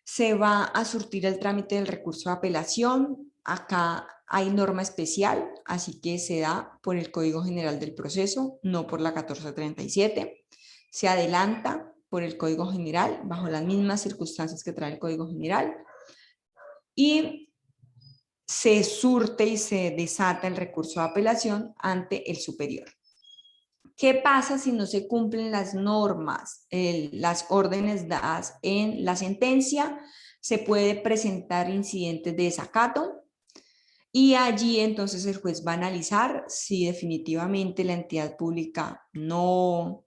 Se va a surtir el trámite del recurso de apelación. Acá hay norma especial, así que se da por el Código General del Proceso, no por la 1437. Se adelanta por el Código General, bajo las mismas circunstancias que trae el Código General. Y se surte y se desata el recurso de apelación ante el superior. ¿Qué pasa si no se cumplen las normas, las órdenes dadas en la sentencia? Se puede presentar incidentes de desacato y allí entonces el juez va a analizar si definitivamente la entidad pública no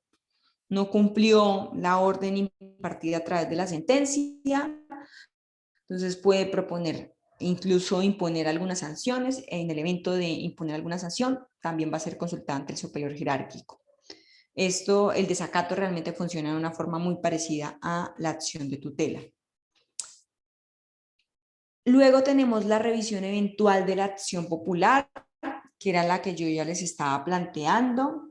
cumplió la orden impartida a través de la sentencia. Entonces puede proponer, incluso imponer algunas sanciones. En el evento de imponer alguna sanción, también va a ser consultada ante el superior jerárquico. El desacato realmente funciona de una forma muy parecida a la acción de tutela. Luego tenemos la revisión eventual de la acción popular, que era la que yo ya les estaba planteando.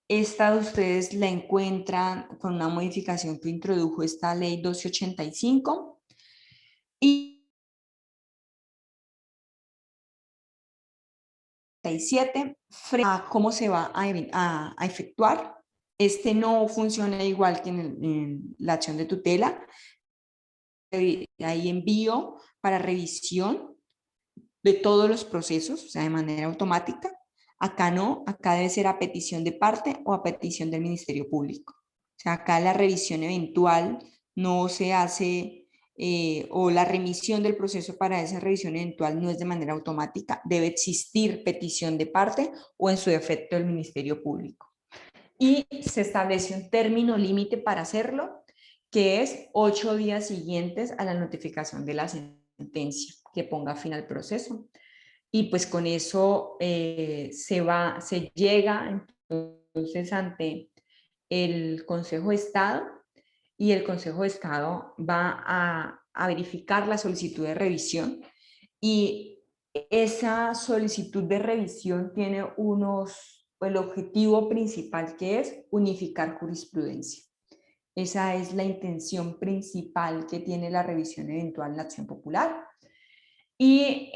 Esta ustedes la encuentran con una modificación que introdujo esta ley 1285. Y 7, a cómo se va a efectuar. Este no funciona igual que en la acción de tutela. Hay envío para revisión de todos los procesos, o sea, de manera automática. Acá no, acá debe ser a petición de parte o a petición del Ministerio Público. O sea, acá la revisión eventual no se hace, o la remisión del proceso para esa revisión eventual no es de manera automática, debe existir petición de parte o en su defecto del Ministerio Público. Y se establece un término límite para hacerlo, que es 8 días siguientes a la notificación de la sentencia que ponga fin al proceso. Y pues con eso se llega entonces ante el Consejo de Estado, y el Consejo de Estado va a verificar la solicitud de revisión, y esa solicitud de revisión tiene el objetivo principal, que es unificar jurisprudencia. Esa es la intención principal que tiene la revisión eventual en la acción popular. Y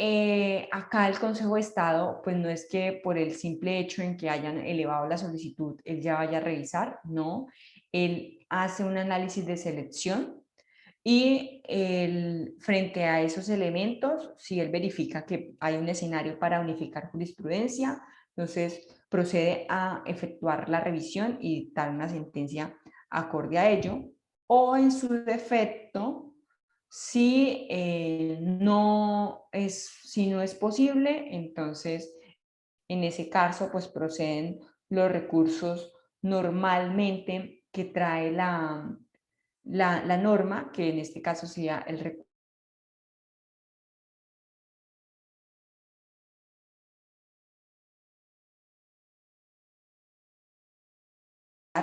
acá el Consejo de Estado, pues no es que por el simple hecho en que hayan elevado la solicitud, él ya vaya a revisar, no. Él hace un análisis de selección y frente a esos elementos, si él verifica que hay un escenario para unificar jurisprudencia, entonces procede a efectuar la revisión y dar una sentencia acorde a ello, o en su defecto, si no es posible, entonces en ese caso pues proceden los recursos normalmente que trae la norma, que en este caso sería el recurso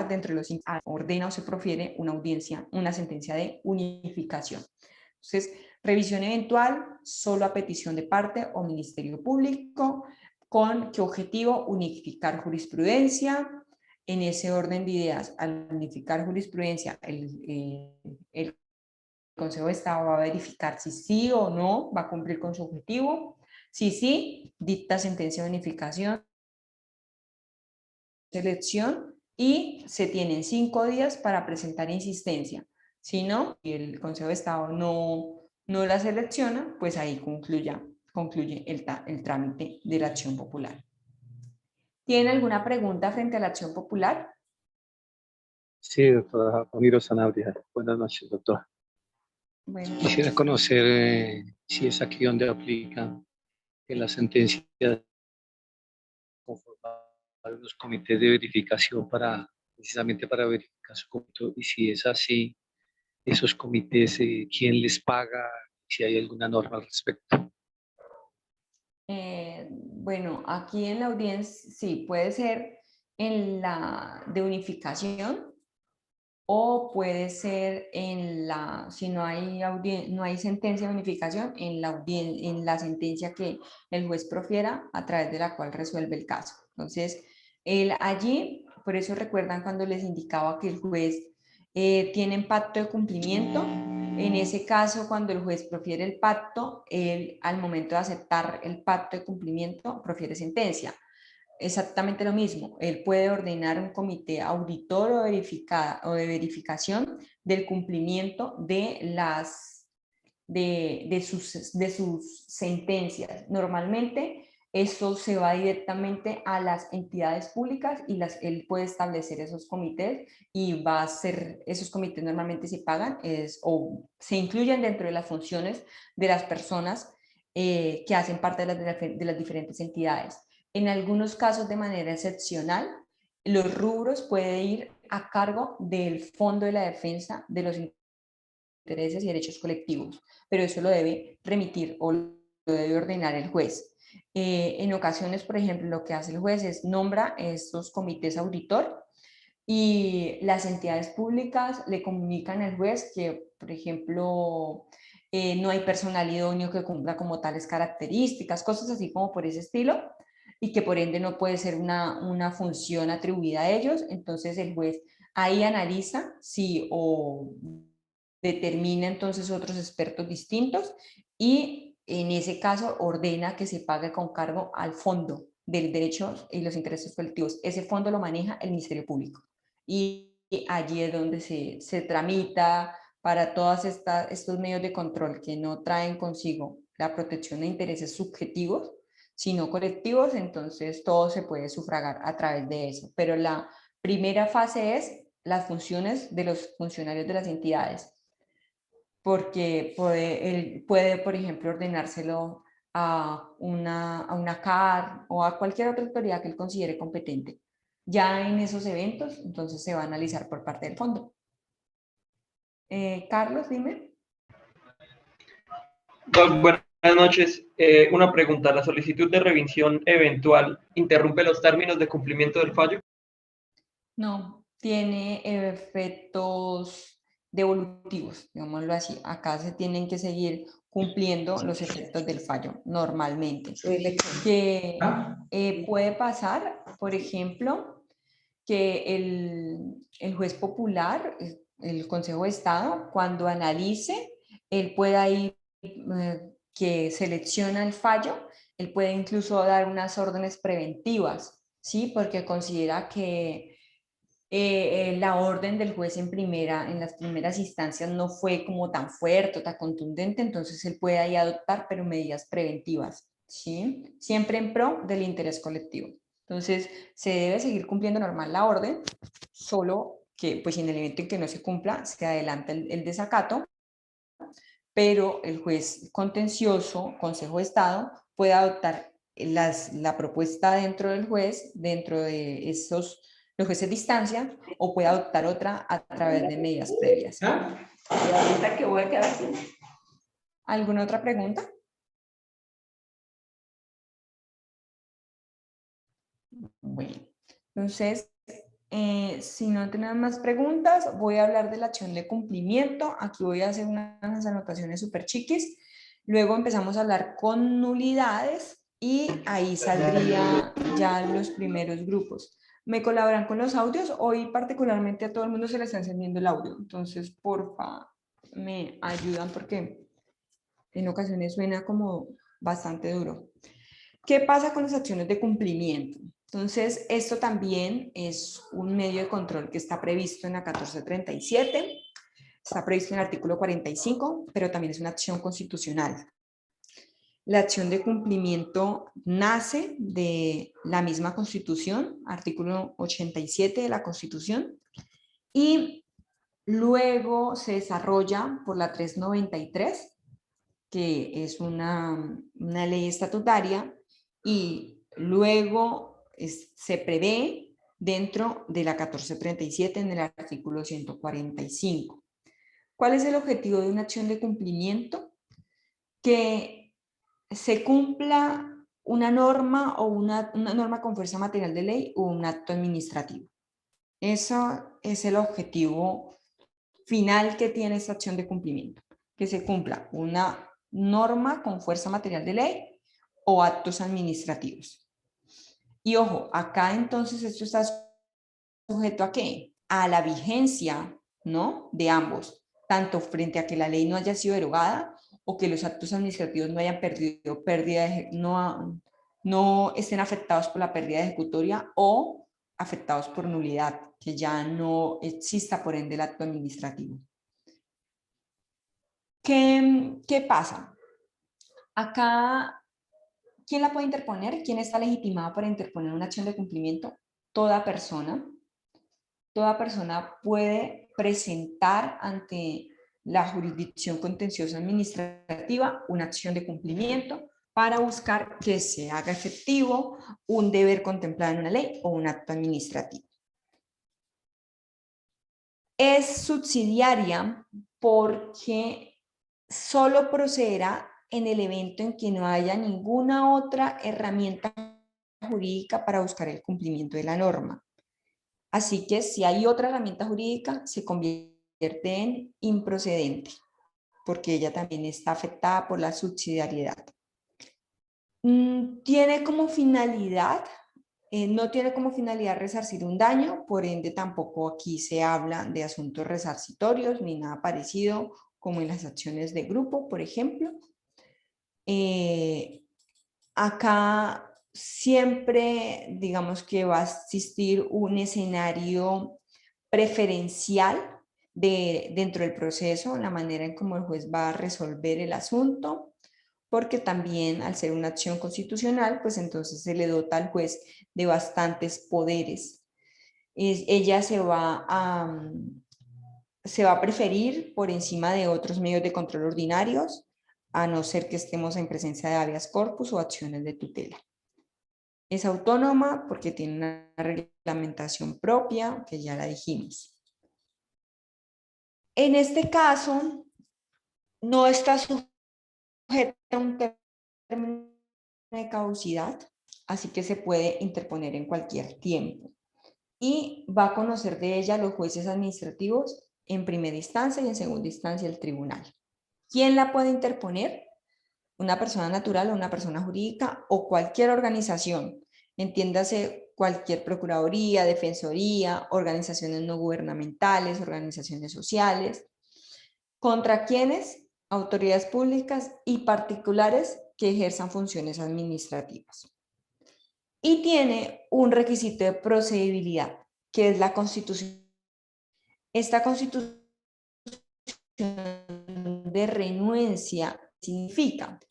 dentro de los ordena o se profiere una audiencia, una sentencia de unificación. Entonces, revisión eventual solo a petición de parte o Ministerio Público, ¿con qué objetivo? Unificar jurisprudencia. En ese orden de ideas, al unificar jurisprudencia, el Consejo de Estado va a verificar si sí o no va a cumplir con su objetivo. Si sí, dicta sentencia de unificación, selección, y se tienen 5 días para presentar insistencia. Si no, y el Consejo de Estado no la selecciona, pues ahí concluye el trámite de la acción popular. ¿Tienen alguna pregunta frente a la acción popular? Sí, doctora Ramiro Sanabria. Buenas noches, doctor. Bueno, Quisiera conocer si es aquí donde aplica que la sentencia conformar los comités de verificación precisamente para verificar su cómputo, y si es así, esos comités, ¿quién les paga? Si hay alguna norma al respecto. bueno, aquí en la audiencia, sí, puede ser en la de unificación, o puede ser si no hay sentencia de unificación, en la sentencia que el juez profiera, a través de la cual resuelve el caso. Entonces, allí, por eso recuerdan cuando les indicaba que el juez tiene pacto de cumplimiento. En ese caso, cuando el juez profiere el pacto, él, al momento de aceptar el pacto de cumplimiento, profiere sentencia. Exactamente lo mismo, él puede ordenar un comité auditor o de verificación del cumplimiento de sus sentencias. Normalmente eso se va directamente a las entidades públicas y él puede establecer esos comités, y va a ser, esos comités normalmente se pagan o se incluyen dentro de las funciones de las personas que hacen parte de las diferentes entidades. En algunos casos, de manera excepcional, los rubros pueden ir a cargo del Fondo de la Defensa de los Intereses y Derechos Colectivos, pero eso lo debe remitir o lo debe ordenar el juez. En ocasiones, por ejemplo, lo que hace el juez es nombra estos comités auditor, y las entidades públicas le comunican al juez que, por ejemplo, no hay personal idóneo que cumpla como tales características, cosas así como por ese estilo, y que por ende no puede ser una función atribuida a ellos. Entonces el juez ahí analiza si o determina entonces otros expertos distintos, y en ese caso ordena que se pague con cargo al fondo del derecho y los intereses colectivos. Ese fondo lo maneja el Ministerio Público, y allí es donde se tramita para todos estos medios de control que no traen consigo la protección de intereses subjetivos, sino colectivos. Entonces todo se puede sufragar a través de eso. Pero la primera fase es las funciones de los funcionarios de las entidades, porque él puede, por ejemplo, ordenárselo a una CAR o a cualquier otra autoridad que él considere competente. Ya en esos eventos, entonces se va a analizar por parte del fondo. Carlos, dime. Doc, buenas noches. Una pregunta. ¿La solicitud de revisión eventual interrumpe los términos de cumplimiento del fallo? No, tiene efectos devolutivos, digámoslo así. Acá se tienen que seguir cumpliendo los efectos del fallo normalmente. Que puede pasar, por ejemplo, que el juez popular, el Consejo de Estado, cuando analice, él pueda ir, que selecciona el fallo, él puede incluso dar unas órdenes preventivas, ¿sí? Porque considera que la orden del juez en las primeras instancias no fue como tan fuerte o tan contundente, entonces él puede ahí adoptar, pero medidas preventivas, ¿sí? Siempre en pro del interés colectivo. Entonces, se debe seguir cumpliendo normal la orden, solo que pues en el evento en que no se cumpla, se adelanta el desacato, pero el juez contencioso, Consejo de Estado, puede adoptar la propuesta dentro del juez, dentro de los jueces de instancia, o puede adoptar otra a través de medidas previas. ¿Alguna otra pregunta? Bueno, entonces, si no tenemos más preguntas, voy a hablar de la acción de cumplimiento. Aquí voy a hacer unas anotaciones súper chiquis. Luego empezamos a hablar con nulidades y ahí saldría ya los primeros grupos. ¿Me colaboran con los audios? Hoy particularmente a todo el mundo se le está encendiendo el audio. Entonces, porfa, me ayudan porque en ocasiones suena como bastante duro. ¿Qué pasa con las acciones de cumplimiento? Entonces, esto también es un medio de control que está previsto en la 1437, está previsto en el artículo 45, pero también es una acción constitucional. La acción de cumplimiento nace de la misma Constitución, artículo 87 de la Constitución, y luego se desarrolla por la 393, que es una ley estatutaria, y luego se prevé dentro de la 1437 en el artículo 145. ¿Cuál es el objetivo de una acción de cumplimiento? Que se cumpla una norma o una norma con fuerza material de ley o un acto administrativo. Eso es el objetivo final que tiene esta acción de cumplimiento, que se cumpla una norma con fuerza material de ley o actos administrativos. Y ojo, acá entonces esto está sujeto ¿a qué? A la vigencia, ¿no? De ambos, tanto frente a que la ley no haya sido derogada o que los actos administrativos no hayan perdido no estén afectados por la pérdida ejecutoria o afectados por nulidad, que ya no exista por ende el acto administrativo. ¿Qué pasa? Acá, ¿quién la puede interponer? ¿Quién está legitimado para interponer una acción de cumplimiento? Toda persona. Toda persona puede presentar ante la jurisdicción contenciosa administrativa una acción de cumplimiento para buscar que se haga efectivo un deber contemplado en una ley o un acto administrativo. Es subsidiaria porque solo procederá en el evento en que no haya ninguna otra herramienta jurídica para buscar el cumplimiento de la norma. Así que si hay otra herramienta jurídica, se convierte en improcedente, porque ella también está afectada por la subsidiariedad. Tiene como finalidad, no tiene como finalidad resarcir un daño, por ende tampoco aquí se habla de asuntos resarcitorios ni nada parecido como en las acciones de grupo, por ejemplo. Acá siempre, digamos que va a existir un escenario preferencial dentro del proceso, la manera en cómo el juez va a resolver el asunto, porque también al ser una acción constitucional, pues entonces se le dota al juez de bastantes poderes. Ella se va a preferir por encima de otros medios de control ordinarios, a no ser que estemos en presencia de habeas corpus o acciones de tutela. Es autónoma porque tiene una reglamentación propia, que ya la dijimos. En este caso, no está sujeta a un término de caducidad, así que se puede interponer en cualquier tiempo. y va a conocer de ella los jueces administrativos en primera instancia y en segunda instancia el tribunal. ¿Quién la puede interponer? Una persona natural o una persona jurídica o cualquier organización, entiéndase cualquier procuraduría, defensoría, organizaciones no gubernamentales, organizaciones sociales. ¿Contra quiénes? Autoridades públicas y particulares que ejerzan funciones administrativas. Y tiene un requisito de procedibilidad, que es la Constitución. Esta Constitución de renuencia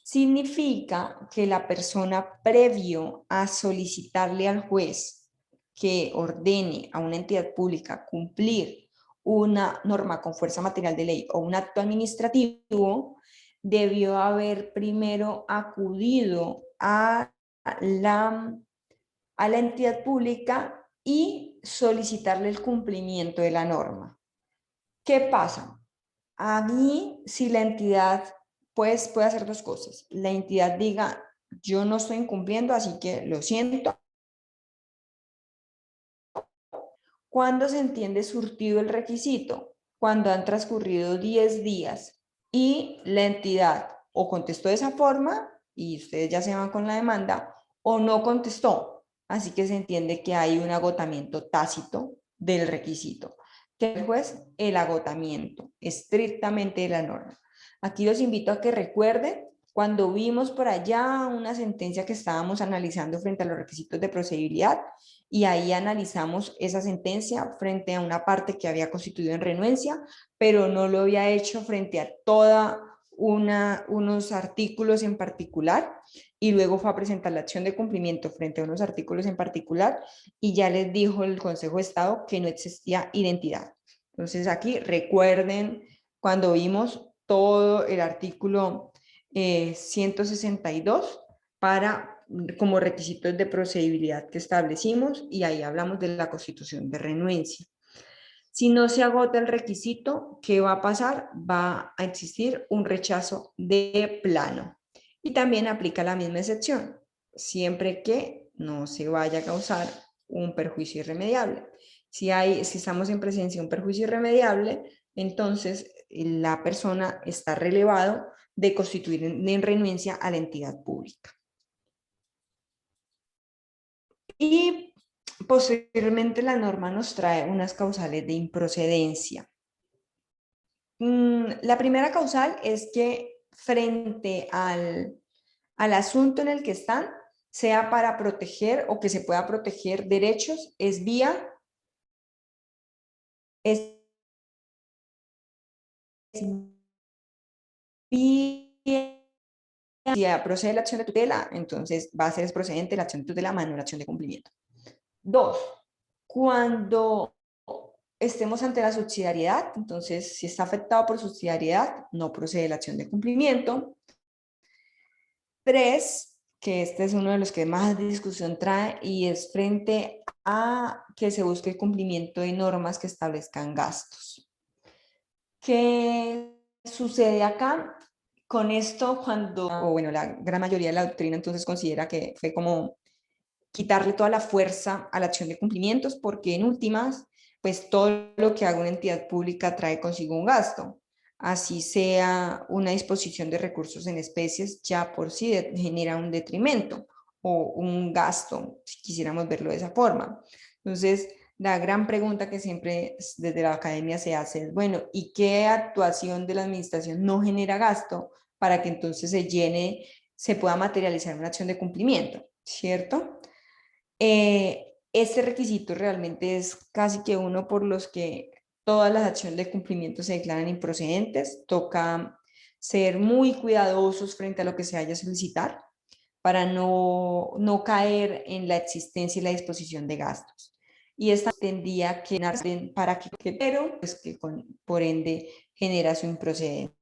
significa que la persona previo a solicitarle al juez que ordene a una entidad pública cumplir una norma con fuerza material de ley o un acto administrativo, debió haber primero acudido a la entidad pública y solicitarle el cumplimiento de la norma. ¿Qué pasa? A mí, si la entidad pues, puede hacer dos cosas. La entidad diga, yo no estoy incumpliendo, así que lo siento. ¿Cuándo se entiende surtido el requisito? Cuando han transcurrido 10 días y la entidad o contestó de esa forma y ustedes ya se van con la demanda o no contestó. Así que se entiende que hay un agotamiento tácito del requisito. Que el juez, el agotamiento estrictamente de la norma. Aquí los invito a que recuerden cuando vimos por allá una sentencia que estábamos analizando frente a los requisitos de procedibilidad y ahí analizamos esa sentencia frente a una parte que había constituido en renuencia, pero no lo había hecho frente a toda unos artículos en particular y luego fue a presentar la acción de cumplimiento frente a unos artículos en particular y ya les dijo el Consejo de Estado que no existía identidad. Entonces aquí recuerden cuando vimos todo el artículo 162 como requisitos de procedibilidad que establecimos y ahí hablamos de la constitución de renuencia. Si no se agota el requisito, ¿qué va a pasar? Va a existir un rechazo de plano. Y también aplica la misma excepción, siempre que no se vaya a causar un perjuicio irremediable. Si estamos en presencia de un perjuicio irremediable, entonces la persona está relevado de constituir en renuencia a la entidad pública. Y posteriormente la norma nos trae unas causales de improcedencia. La primera causal es que frente al asunto en el que están, sea para proteger o que se pueda proteger derechos, es vía si procede la acción de tutela, entonces va a ser procedente la acción de tutela más no la acción de cumplimiento. 2. Cuando estemos ante la subsidiariedad, entonces si está afectado por subsidiariedad, no procede la acción de cumplimiento. 3, que este es uno de los que más discusión trae y es frente a que se busque el cumplimiento de normas que establezcan gastos. ¿Qué sucede acá? Con esto, la gran mayoría de la doctrina entonces considera que fue como quitarle toda la fuerza a la acción de cumplimientos, porque en últimas, pues todo lo que haga una entidad pública trae consigo un gasto. Así sea una disposición de recursos en especies, ya por sí genera un detrimento o un gasto, si quisiéramos verlo de esa forma. Entonces, la gran pregunta que siempre desde la academia se hace es, bueno, ¿y qué actuación de la administración no genera gasto para que entonces se pueda materializar una acción de cumplimiento? ¿Cierto? Este requisito realmente es casi que uno por los que todas las acciones de cumplimiento se declaran improcedentes. Toca ser muy cuidadosos frente a lo que se vaya a solicitar para no caer en la existencia y la disposición de gastos. Y esta tendría que para que, pero pues que por ende genera su improcedencia.